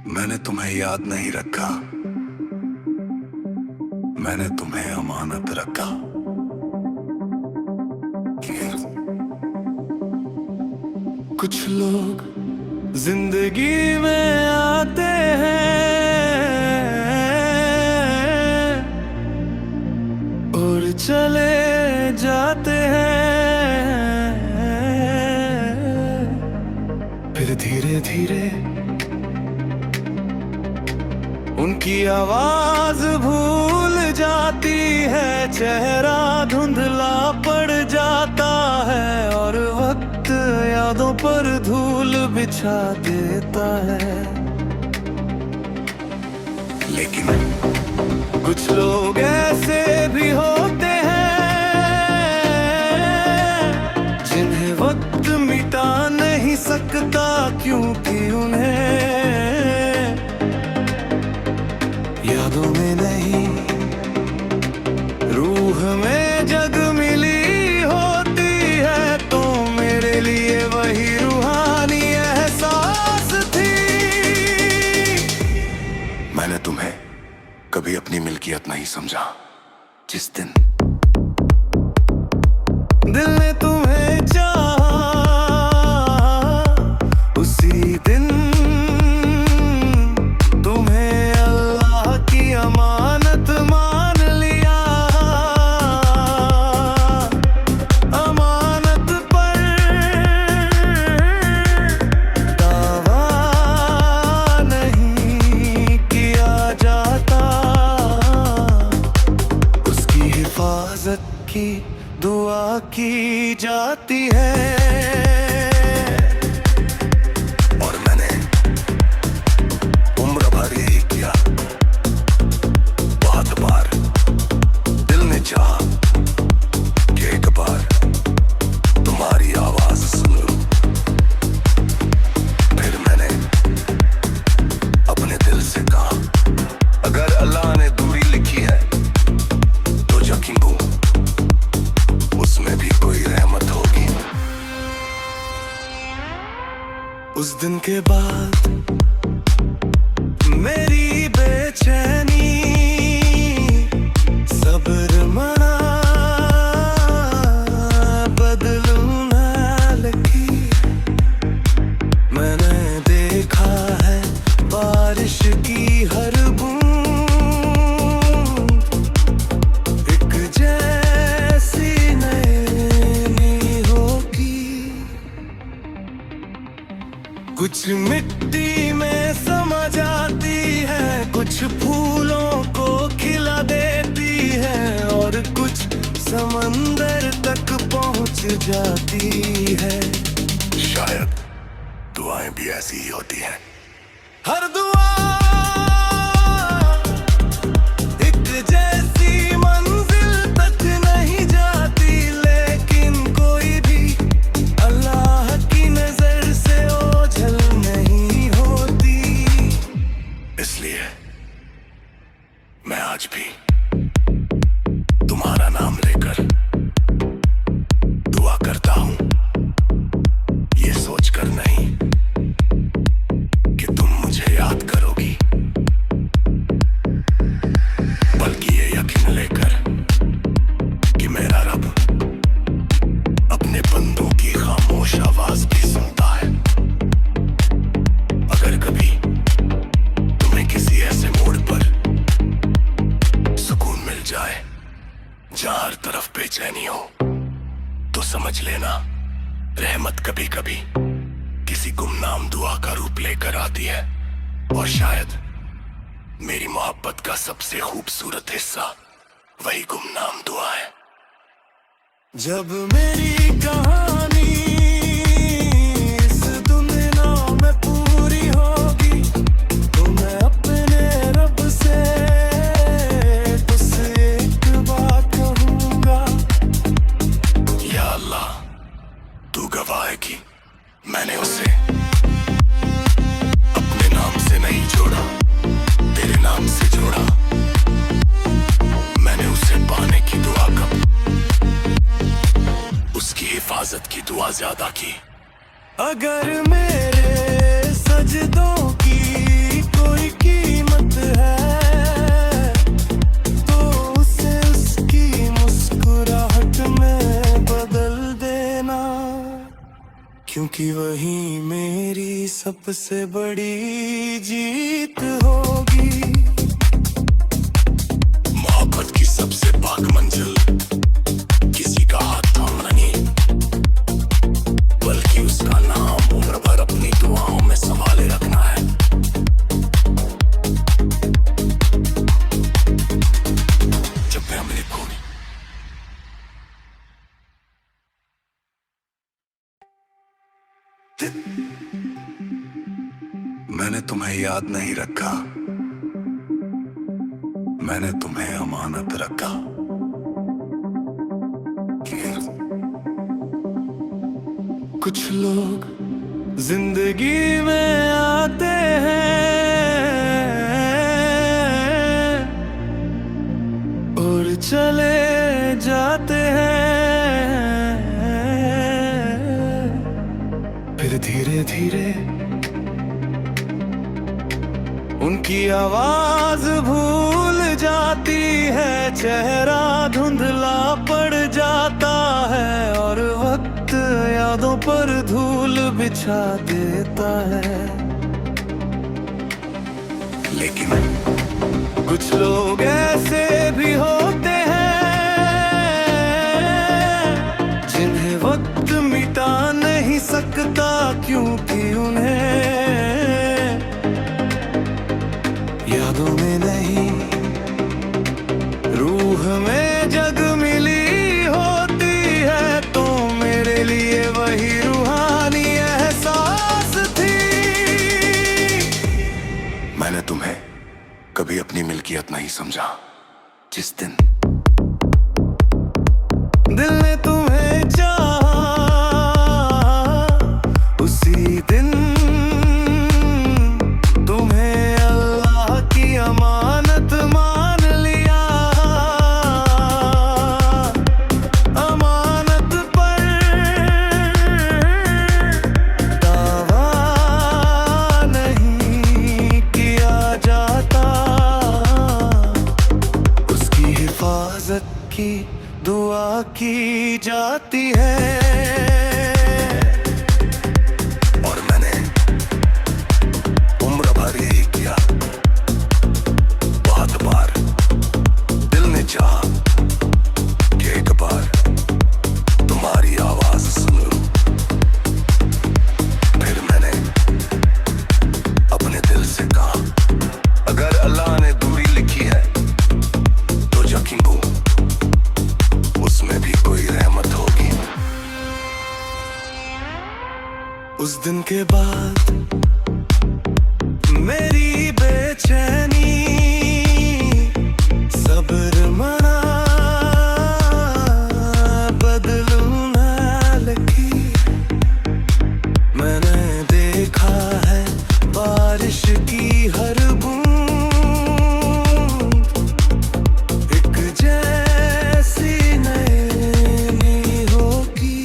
मैंने तुम्हें याद नहीं रखा, मैंने तुम्हें अमानत रखा। कुछ लोग जिंदगी में आते हैं और चले जाते हैं, फिर धीरे धीरे उनकी आवाज भूल जाती है, चेहरा धुंधला पड़ जाता है और वक्त यादों पर धूल बिछा देता है। लेकिन कुछ लोग ऐसे भी होते हैं जिन्हें वक्त मिटा नहीं सकता, क्योंकि उन्हें यादों में नहीं रूह में जग मिली होती है। तो मेरे लिए वही रूहानी एहसास थी। मैंने तुम्हें कभी अपनी मिल्कियत नहीं समझा। जिस दिन दिल ने तुम्हें चाहा, उसी दिन अमानत मान लिया। अमानत पर दावा नहीं किया जाता, उसकी हिफाजत की दुआ की जाती है। और मैंने उम्र भर यही किया। दिल ने चाहा कि एक बार तुम्हारी आवाज सुन लूं। फिर मैंने अपने दिल से कहा, अगर अल्लाह ने दूरी लिखी है तो यकीन हो उसमें भी कोई रहमत होगी। उस दिन के बाद मेरी बेचैनी सब्र मना बदलूं ना लगी। मैंने देखा है बारिश की हर बूंद एक जैसी नहीं होगी। कुछ मिट्टी में समा जाती है, कुछ फूलों को खिला देती है और कुछ समंदर तक पहुंच जाती है। शायद दुआएं भी ऐसी ही होती हैं। हर दुआ एक जैसी मंजिल तक नहीं जाती, लेकिन कोई भी अल्लाह की नजर से ओझल नहीं होती। इसलिए मैं आज भी तुम्हारा नाम लेकर दुआ करता हूं, ये सोचकर नहीं कि तुम मुझे याद करोगी, बल्कि ये यकीन लेकर कि मेरा रब अपने बंदों की खामोश आवाज भी सुनता है। अगर कभी तुम्हें किसी ऐसे मोड़ पर सुकून मिल जाए जहां हर तरफ बेचैनी हो, तो समझ लेना रहमत कभी कभी किसी गुमनाम दुआ का रूप लेकर आती है। और शायद मेरी मोहब्बत का सबसे खूबसूरत हिस्सा वही गुमनाम दुआ है। जब मेरी कहानी इस दुनिया में पूरी होगी, तो मैं अपने रब से तुझसे एक बात कहूंगा, या अल्लाह तू गवाह है कि मैंने उसे अपने नाम से नहीं जोड़ा, तेरे नाम से जोड़ा। मैंने उसे पाने की दुआ कब उसकी हिफाजत की दुआ ज्यादा की। अगर मेरे सजदों की कोई कीमत है तो उसे उसकी मुस्कुराहट में बदल देना, क्योंकि वही मेरी सबसे बड़ी जीत होगी। मोहब्बत की सबसे पाक मंजिल किसी का हाथ थामना नहीं, बल्कि उसका नाम उम्र भर अपनी दुआओं में संभाले रखना है। जब भी हमने खोई मैंने तुम्हें याद नहीं रखा, मैंने तुम्हें अमानत रखा। कुछ लोग जिंदगी में आते हैं और चले जाते हैं, फिर धीरे धीरे उनकी आवाज भूल जाती है, चेहरा धुंधला पड़ जाता है और वक्त यादों पर धूल बिछा देता है। लेकिन कुछ लोग ऐसे भी होते हैं जिन्हें वक्त मिटा नहीं सकता, क्योंकि उन्हें यादों में नहीं रूह में जग मिली होती है। तो मेरे लिए वही रूहानी एहसास थी। मैंने तुम्हें कभी अपनी मिल्कियत नहीं समझा, जिस दिन दिल ने तुम्हें चाहा उसी दिन अमानत मान लिया। अमानत पर दावा नहीं किया जाता, उसकी हिफाजत की दुआ की जाती है। और मैंने उम्र भर यही किया। बहुत बार दिल ने चाहा कि एक बार तुम्हारी आवाज सुन लूं, फिर मैंने अपने दिल से कहा, अगर अल्लाह ने दूरी लिखी है तो यकीन हो उसमें भी कोई रहमत होगी। उस दिन के बाद मेरी बेचैनी सब्र मना बदलूं ना लगी। मैंने देखा है बारिश की हर बूंद एक जैसी नहीं होगी।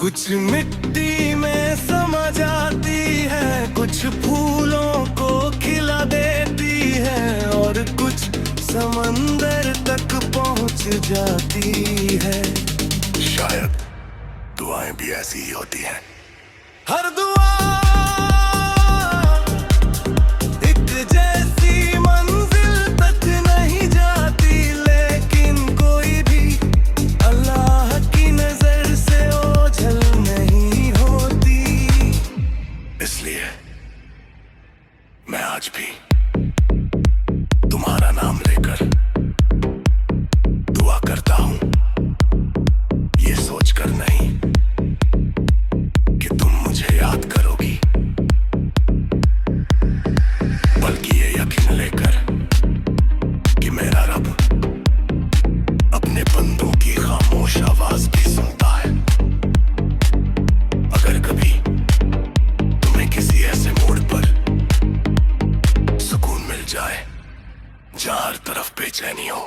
कुछ मिट्टी में समा जाती है, कुछ फूलों को खिला देती है और कुछ समंदर तक पहुंच जाती है। शायद दुआएं भी ऐसी ही होती हैं। हर दुआ एक जैसी मंजिल तक नहीं जाती, लेकिन कोई भी अल्लाह की नजर से ओझल नहीं होती। इसलिए मैं आज भी तुम्हारा नाम लेकर दुआ करता हूं, ये सोचकर नहीं कि तुम मुझे याद करोगी, बल्कि ये यकीन लेकर कि मेरा रब अपने बंदों की खामोश आवाज भी सुनता है। अगर कभी तुम्हें किसी ऐसे मोड़ पर सुकून मिल जाए जहां हर तरफ बेचैनी हो,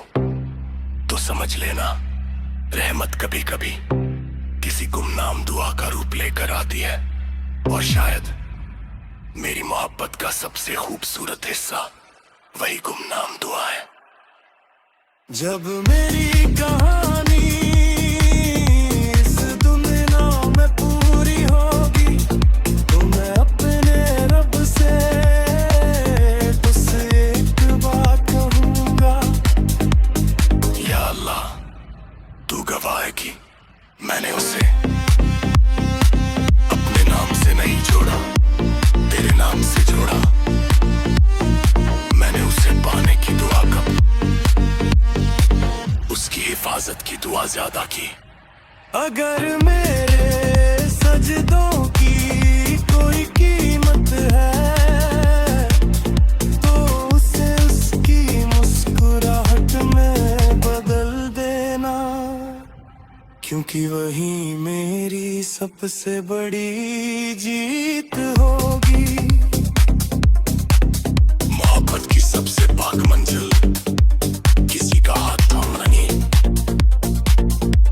तो समझ लेना रहमत कभी कभी किसी गुमनाम दुआ का रूप लेकर आती है। और शायद मेरी मोहब्बत का सबसे खूबसूरत हिस्सा वही गुमनाम दुआ है। जब मेरी कहानी इस दुनिया में पूरी होगी तो मैं अपने रब से तुझसे एक बात कहूँगा। या अल्लाह, तू गवाह है कि मैंने उसे अपने नाम से नहीं जोड़ा, तेरे नाम से जोड़ा। मैंने उसे पाने की दुआ कब, उसकी हिफाजत की दुआ ज्यादा की। अगर मेरे सजदों की कोई कीमत है तो उसे उसकी मुस्कुराहट में बदल देना, क्योंकि वही मेरी सबसे बड़ी जीत होगी। मोहब्बत की सबसे पाक मंजिल किसी का हाथ थामना नहीं,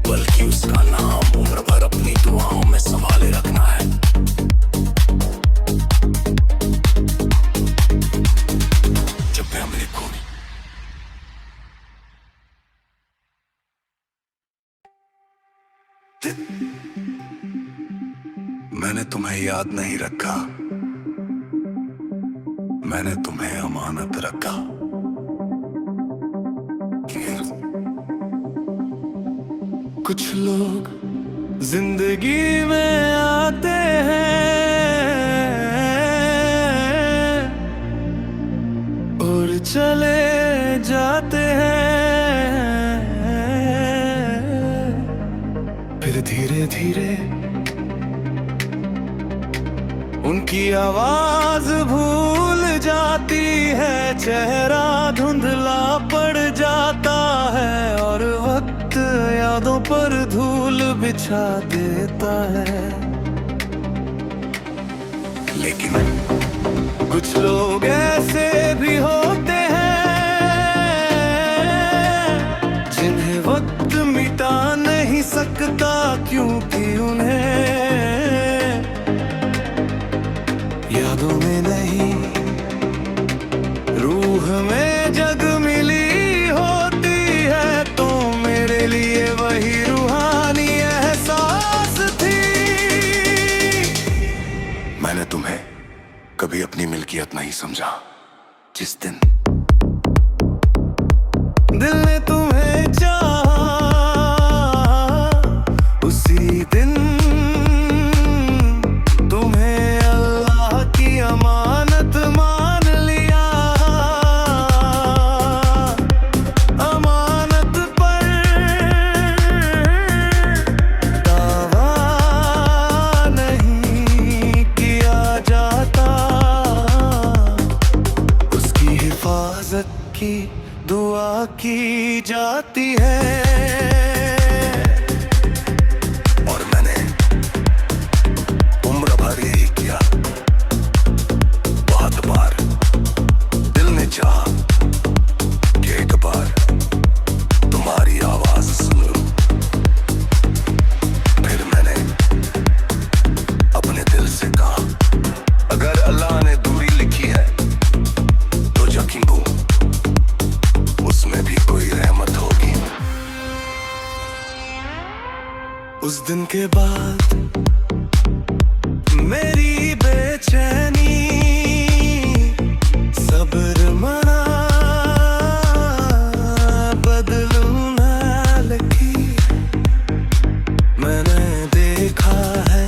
बल्कि उसका नाम उम्र भर अपनी दुआओं में संभाले रखना है। जब मैं हमने खो मैंने तुम्हें याद नहीं रखा, मैंने तुम्हें अमानत रखा। कुछ लोग जिंदगी में आते हैं और चले जाते हैं, फिर धीरे धीरे उनकी आवाज भूल जाती है, चेहरा धुंधला पड़ जाता है और वक्त यादों पर धूल बिछा देता है। लेकिन कुछ लोग ऐसे भी होते हैं जिन्हें वक्त मिटा नहीं सकता, क्योंकि उन्हें यादों में नहीं रूह में जग मिली होती है। तो मेरे लिए वही रूहानी एहसास थी। मैंने तुम्हें कभी अपनी मिल्कियत नहीं समझा। जिस दिन दिल ने तुम्हें चाहा उसी दिन तुम्हें अल्लाह की अमानत मान लिया। अमानत पर दावा नहीं किया जाता, उसकी हिफाजत की दुआ की जाती है। और मैंने उम्र भर यही किया। बहुत बार दिल ने चाहा कि एक बार तुम्हारी आवाज सुन लूं। फिर मैंने अपने दिल से कहा, अगर अल्लाह ने दूरी लिखी है तो यकीन हो उसमें भी कोई रहमत होगी। उस दिन के बाद मेरी बेचैनी सब्र मना बदलू ना लगी। मैंने देखा है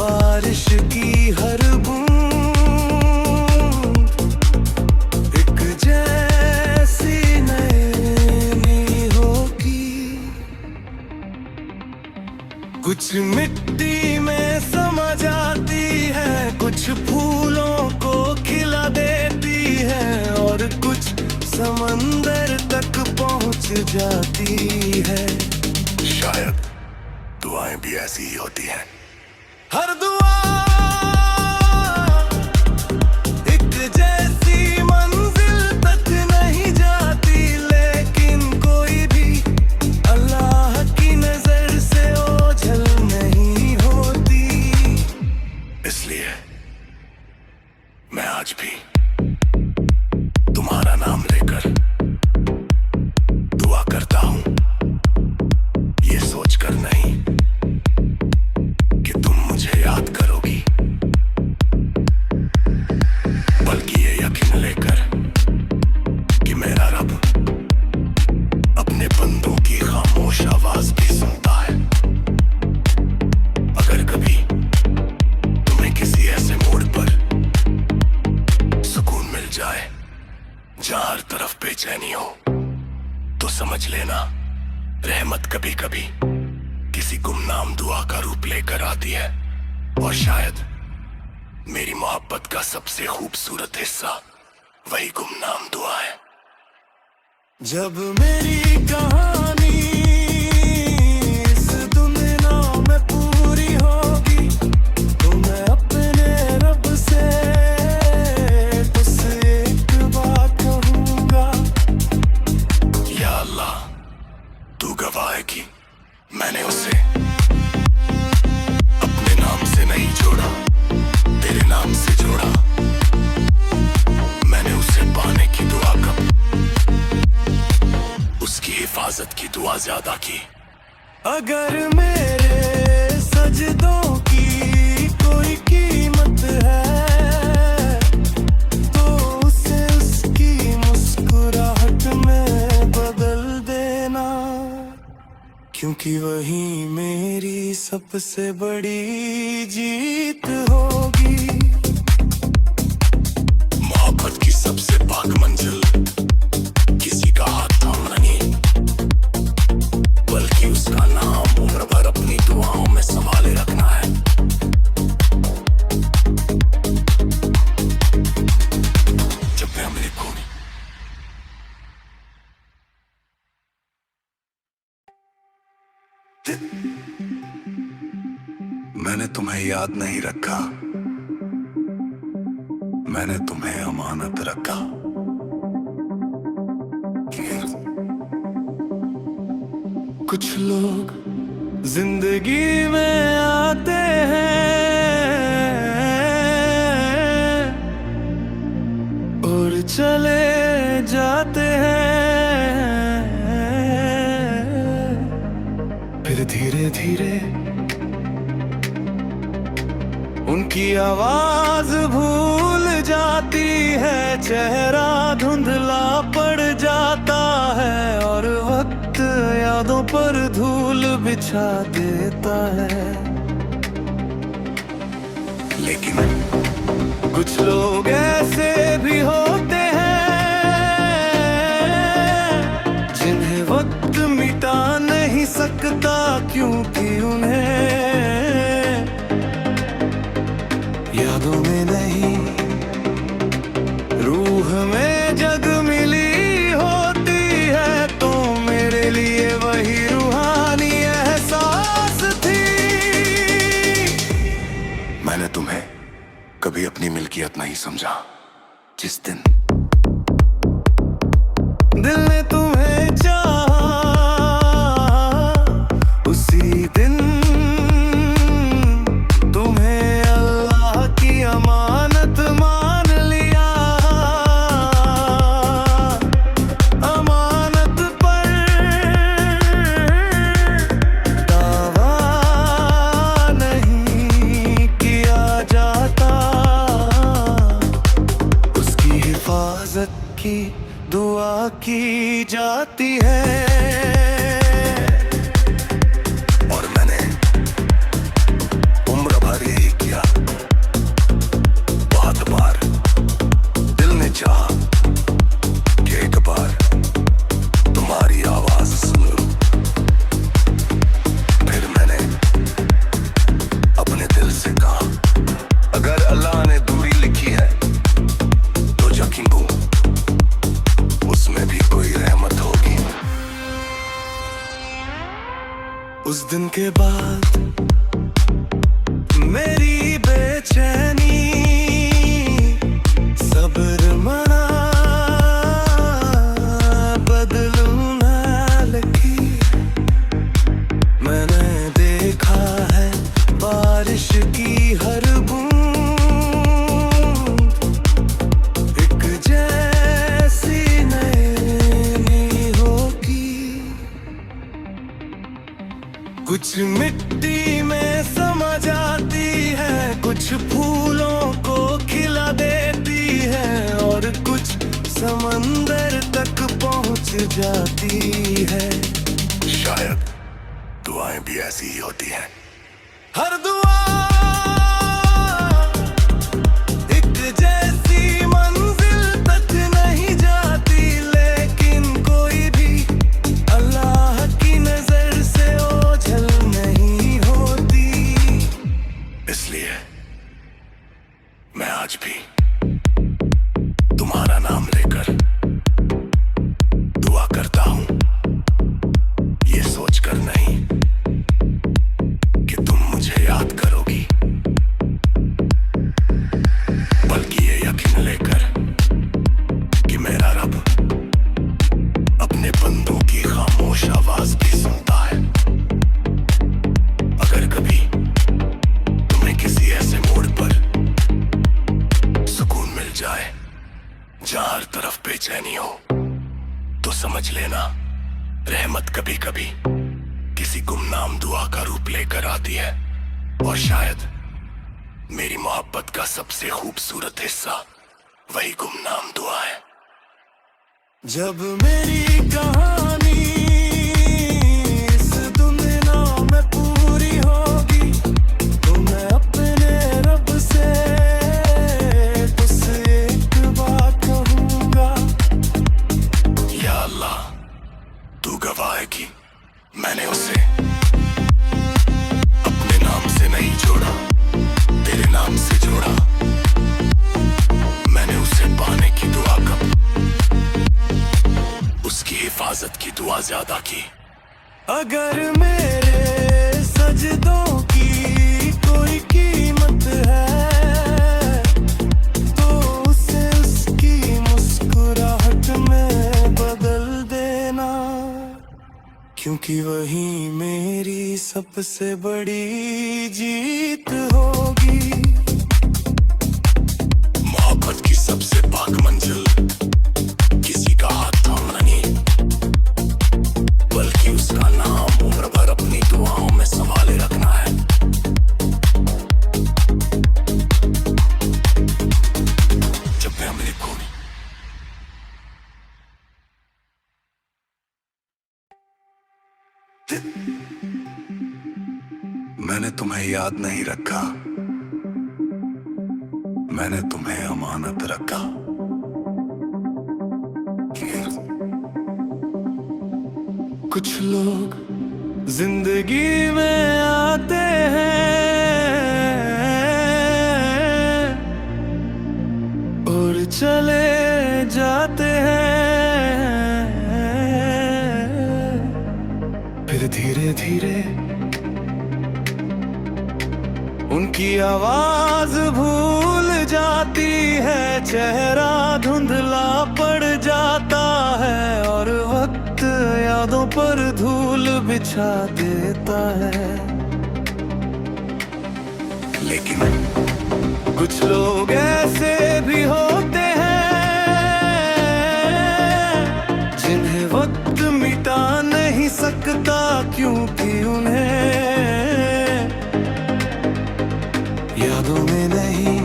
बारिश की हर बूंद एक जैसी नई होगी। कुछ मिट्टी में समा जाती है, कुछ फूलों को खिला देती है और कुछ समंदर तक पहुंच जाती है। शायद दुआएं भी ऐसी ही होती हैं। हर दुआ एक जैसी मंजिल तक नहीं जाती, लेकिन कोई भी अल्लाह की नजर से ओझल नहीं होती। इसलिए भी तुम्हारा नाम लेकर दुआ करता हूं, ये सोचकर नहीं कि तुम मुझे याद करोगी, बल्कि ये यकीन लेकर कि मेरा रब अपने बंदों की खामोश आवाज भी सुनता है। अगर कभी तुम्हें किसी ऐसे मोड़ पर सुकून मिल जाए जहां हर तरफ बेचैनी हो, तो समझ लेना रहमत कभी कभी किसी गुमनाम दुआ का रूप लेकर आती है। और शायद मेरी मोहब्बत का सबसे खूबसूरत हिस्सा वही गुमनाम दुआ है। जब मेरी कहानी इस दुनिया में पूरी होगी, तो मैं अपने रब से तुझसे एक बात कहूंगा। या अल्लाह, तू गवाह है कि मैंने उसे अपने नाम से नहीं जोड़ा, तेरे नाम से जोड़ा। मैंने उसे पाने की दुआ कब, उसकी हिफाजत की दुआ ज्यादा की। अगर मेरे सजदों की कोई कीमत है, तो उसे उसकी मुस्कुराहट में बदल देना, क्योंकि वही मेरी सबसे बड़ी जीत होगी। मोहब्बत की सबसे पाक मंजिल किसी का हाथ थामना नहीं, बल्कि उसका नाम उम्र भर अपनी दुआओं में संभाले रखना है। जब मैं मिले कोई मैंने तुम्हें याद नहीं रखा, मैंने तुम्हें अमानत रखा। कुछ लोग जिंदगी में आते हैं और चले जाते हैं, फिर धीरे धीरे उनकी आवाज भूल जाती है, चेहरा धुंधला पड़ जाता है और वक्त यादों पर धूल बिछा देता है। लेकिन कुछ लोग ऐसे भी होते हैं जिन्हें वक्त मिटा नहीं सकता, क्योंकि उन्हें यादों में नहीं रूह में जग मिली होती है, तो मेरे लिए वही रूहानी एहसास थी। मैंने तुम्हें कभी अपनी मिल्कियत नहीं समझा। जिस दिन दिल ने तुम्हें चाहा, उसी दिन तुम्हें अल्लाह की अमानत मान लिया। अमानत पर दावा नहीं किया जाता, उसकी हिफाजत की दुआ की जाती है। और मैंने उम्र भर यही किया। बहुत बार दिल ने चाहा कि एक बार तुम्हारी आवाज सुन लूं, फिर मैंने अपने दिल से कहा, अगर अल्लाह ने दूरी लिखी है तो यकीन हो उसमें भी कोई रहमत होगी। उस दिन के बाद मेरी बेचैनी सब्र मना, बदलूं ना लकीर। मैंने देखा है बारिश की हर बूंद कुछ मिट्टी में समा जाती है, कुछ फूलों को खिला देती है और कुछ समंदर तक पहुंच जाती है। शायद दुआएं भी ऐसी ही होती हैं। हर दुआ एक जैसी मंजिल तक नहीं जाती, लेकिन कोई भी अल्लाह की नजर से ओझल नहीं होती। इसलिए मैं आज भी तुम्हारा नाम लेकर दुआ करता हूं, ये सोचकर नहीं कि तुम मुझे याद करोगी, बल्कि ये यकीन लेकर कि मेरा रब अपने बंदों की खामोश आवाज भी सुनता है। अगर कभी तुम्हें किसी ऐसे मोड़ पर सुकून मिल जाए जहां हर तरफ बेचैनी हो, तो समझ लेना रहमत कभी कभी किसी गुमनाम दुआ का रूप लेकर आती है। और शायद मेरी मोहब्बत का सबसे खूबसूरत हिस्सा वही गुमनाम दुआ है। जब मेरी कहानी इस दुनिया में पूरी होगी, तो मैं अपने रब से तुझसे एक बात कहूंगा। या अल्लाह, तू गवाह है कि मैंने उसे अपने नाम से नहीं जोड़ा, तेरे नाम से जोड़ा। मैंने उसे पाने की दुआ कब, उसकी हिफाजत की दुआ ज्यादा की। अगर मेरे सजदों की कोई कीमत है, तो उसे उसकी मुस्कुराहट में बदल देना, क्योंकि वही मेरी सबसे बड़ी जीत होगी। मोहब्बत की सबसे पाक मंजिल किसी का हाथ थामना नहीं, बल्कि उसका नाम उम्र भर अपनी दुआओं में संभाले रखना है। जब मैं हमने खोई, मैंने तुम्हें याद नहीं रखा, मैंने तुम्हें अमानत रखा। कुछ लोग जिंदगी में आते हैं और चले जाते हैं, फिर धीरे धीरे उनकी आवाज भूल जाती है, चेहरा धुंधला पड़ जाता है और वक्त यादों पर धूल बिछा देता है। लेकिन कुछ लोग ऐसे भी होते हैं जिन्हें वक्त मिटा नहीं सकता, क्योंकि उन्हें यादों में नहीं,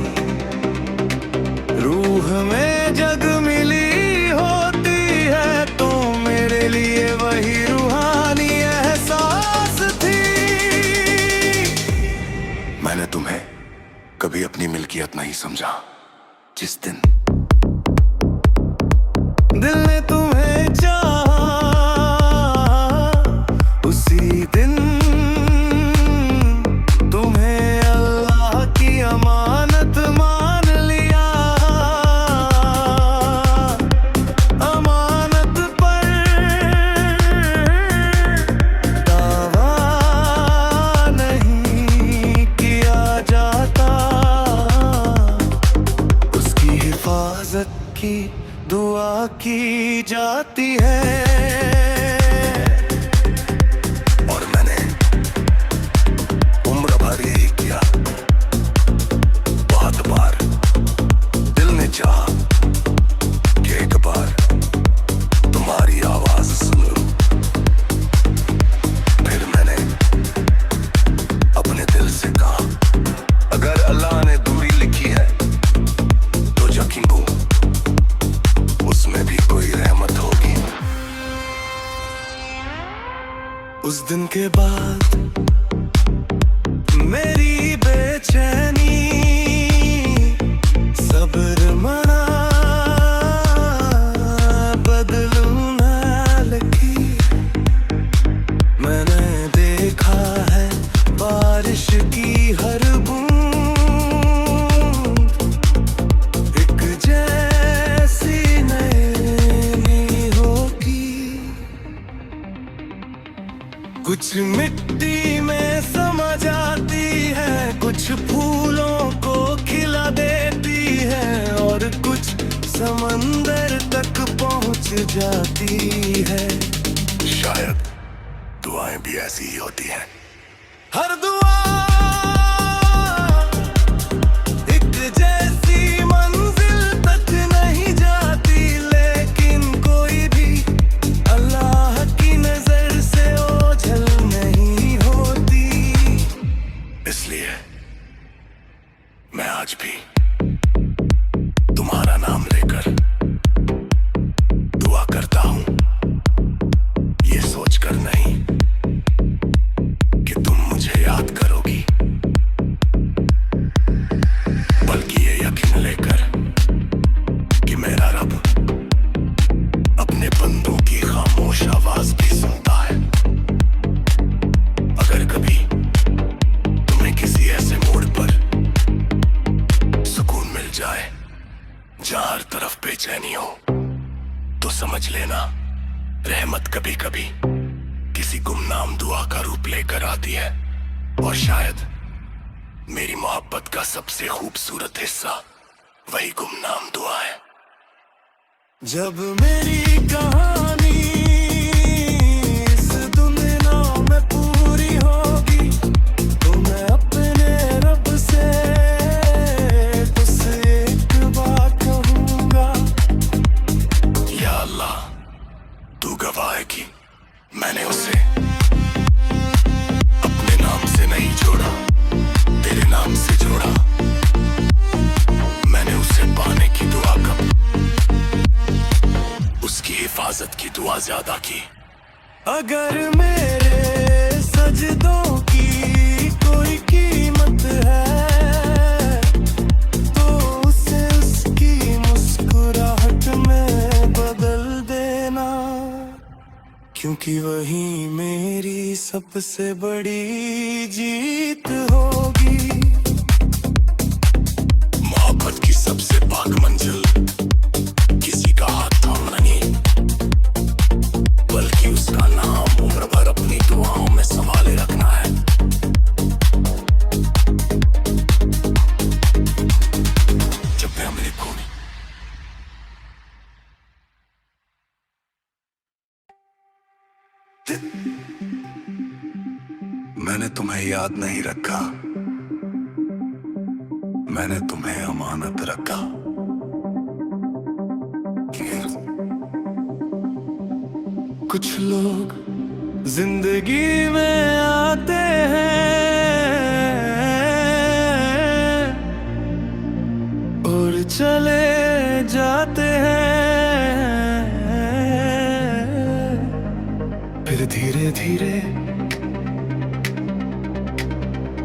रूह में जग मिली होती है। तो मेरे लिए वही रूहानी एहसास थी। मैंने तुम्हें कभी अपनी मिल्कियत नहीं समझा। जिस दिन दिल ने तुम्हें चाहा, उसी दिन तुम्हें अल्लाह की अमानत मान लिया। अमानत पर दावा नहीं किया जाता, उसकी हिफाजत की दुआ की जाती है। और मैंने उम्र भर यही किया। बहुत बार दिल ने चाहा कि एक बार तुम्हारी आवाज सुन लूं, फिर मैंने के बाद मेरी बेचैनी सब्र मना बदलूं ना लकीर। मैंने देखा है बारिश की हर बूंद एक जैसी नहीं होगी। कुछ मिट्टी में समा जाती है, कुछ फूलों को खिला देती है और कुछ समंदर तक पहुंच जाती है। शायद दुआएं भी ऐसी ही होती हैं। हर दुआ एक जैसी मंजिल तक नहीं जाती, लेकिन कोई भी अल्लाह की नजर से ओझल नहीं होती। इसलिए मैं आज भी तुम्हारा नाम लेकर दुआ करता हूं, ये सोचकर नहीं कि तुम मुझे याद करोगी, बल्कि ये यकीन लेकर कि मेरा रब अपने बंदों की खामोश आवाज भी सुनता है। अगर कभी तुम्हें किसी ऐसे मोड़ पर सुकून मिल जाए जहां हर तरफ बेचैनी हो, तो समझ लेना रहमत कभी कभी किसी गुमनाम दुआ का रूप लेकर आती है। और शायद मेरी मोहब्बत का सबसे खूबसूरत हिस्सा वही गुमनाम दुआ है। जब मेरी कहानी इस दुनिया में पूरी होगी, तो मैं अपने रब से बस एक बात कहूंगा। या अल्लाह, तू गवाह है कि मैंने उसे अपने नाम से नहीं जोड़ा, तेरे नाम से जोड़ा। मैंने उसे पाने की दुआ कब, उसकी हिफाजत की दुआ ज्यादा की। अगर मेरे सजदों की कोई कीमत है, तो उसे उसकी मुस्कुराहट में बदल देना, क्योंकि वही मेरी सबसे बड़ी जीत होगी। मोहब्बत की सबसे पाक मंजिल किसी का हाथ थामना नहीं, बल्कि उसका नाम उम्र भर अपनी दुआओं में संभाले रखना है। जब मैं हमने खोनी मैंने तुम्हें याद नहीं रखा, मैंने तुम्हें अमानत रखा। कुछ लोग जिंदगी में आते हैं और चले जाते हैं, फिर धीरे धीरे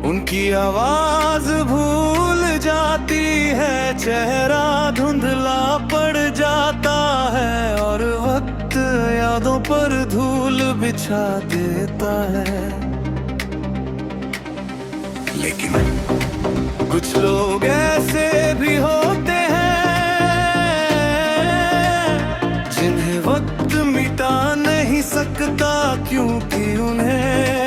उनकी आवाज भूल जाती है, चेहरा धुंधला पड़ जाता है और वक्त यादों पर धूल बिछा देता है। लेकिन कुछ लोग ऐसे भी होते हैं जिन्हें वक्त मिटा नहीं सकता, क्योंकि उन्हें